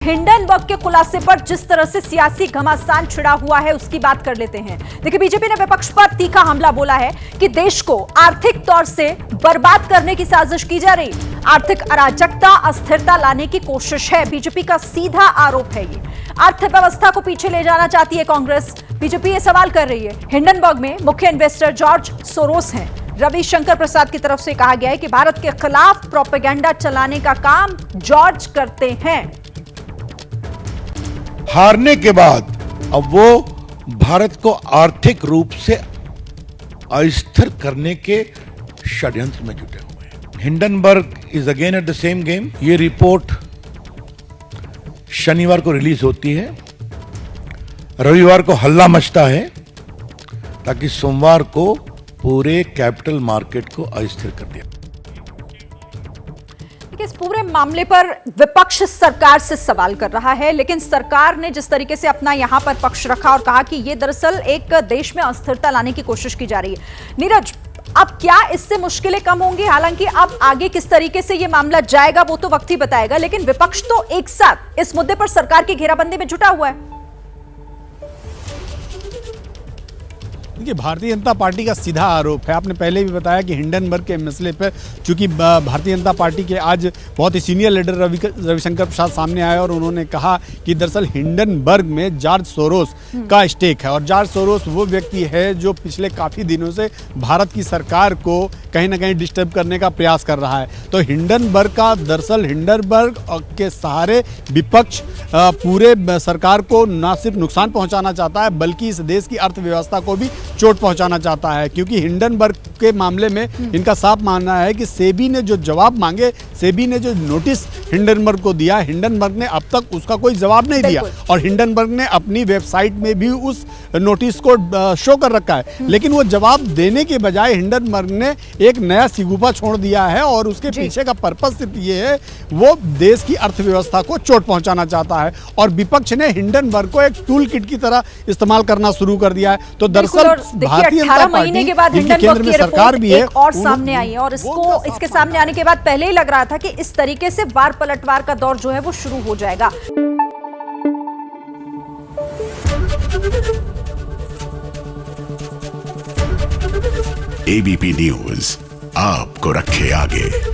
Hindenburg के खुलासे पर जिस तरह से सियासी घमासान छिड़ा हुआ है उसकी बात कर लेते हैं। देखिए, बीजेपी ने विपक्ष पर तीखा हमला बोला है कि देश को आर्थिक तौर से बर्बाद करने की साजिश की जा रही, आर्थिक अराजकता अस्थिरता लाने की कोशिश है। बीजेपी का सीधा आरोप है ये। अर्थव्यवस्था को पीछे ले जाना चाहती है कांग्रेस। बीजेपी ये सवाल कर रही है, हिंडनबर्ग में मुख्य इन्वेस्टर जॉर्ज सोरोस हैं। रविशंकर प्रसाद की तरफ से कहा गया है कि भारत के खिलाफ प्रोपेगेंडा चलाने का काम जॉर्ज करते हैं। हारने के बाद अब वो भारत को आर्थिक रूप से अस्थिर करने के षड्यंत्र में जुटे हुए हैं। Hindenburg is again at the same game. ये रिपोर्ट शनिवार को रिलीज होती है, रविवार को हल्ला मचता है ताकि सोमवार को पूरे कैपिटल मार्केट को अस्थिर कर दिया। इस पूरे मामले पर विपक्ष सरकार से सवाल कर रहा है, लेकिन सरकार ने जिस तरीके से अपना यहां पर पक्ष रखा और कहा कि यह दरअसल एक देश में अस्थिरता लाने की कोशिश की जा रही है। नीरज, अब क्या इससे मुश्किलें कम होंगी? हालांकि अब आगे किस तरीके से यह मामला जाएगा वो तो वक्त ही बताएगा, लेकिन विपक्ष तो एक साथ इस मुद्दे पर सरकार की घेराबंदी में जुटा हुआ है। देखिए, भारतीय जनता पार्टी का सीधा आरोप है। आपने पहले भी बताया कि हिंडनबर्ग के मसले पर चूंकि भारतीय जनता पार्टी के आज बहुत ही सीनियर लीडर रविशंकर प्रसाद सामने आए और उन्होंने कहा कि दरअसल हिंडनबर्ग में जॉर्ज सोरोस का स्टेक है और जॉर्ज सोरोस वो व्यक्ति है जो पिछले काफ़ी दिनों से भारत की सरकार को कहीं ना कहीं डिस्टर्ब करने का प्रयास कर रहा है। तो हिंडनबर्ग के सहारे विपक्ष पूरे सरकार को न सिर्फ नुकसान पहुंचाना चाहता है बल्कि इस देश की अर्थव्यवस्था को भी चोट पहुंचाना चाहता है, क्योंकि हिंडनबर्ग के मामले में इनका साफ मानना है कि सेबी ने जो जवाब मांगे, सेबी ने जो नोटिस हिंडनबर्ग को दिया, हिंडनबर्ग ने अब तक उसका कोई जवाब नहीं दिया और हिंडनबर्ग ने अपनी वेबसाइट में भी उस नोटिस को शो कर रखा है। लेकिन वो जवाब देने के बजाय हिंडनबर्ग ने एक नया सिगुफा छोड़ दिया है और उसके पीछे का पर्पस सिर्फ ये है, वो देश की अर्थव्यवस्था को चोट पहुंचाना चाहता है और विपक्ष ने हिंडनबर्ग को एक टूल किट की तरह इस्तेमाल करना शुरू कर दिया है। तो दरअसल देखिए, 18 महीने के बाद हिंडनबर्ग की सरकार भी एक और सामने आई है और इसके सामने आने के बाद पहले ही लग रहा था कि इस तरीके से वार पलटवार का दौर जो है वो शुरू हो जाएगा। एबीपी न्यूज आपको रखे आगे।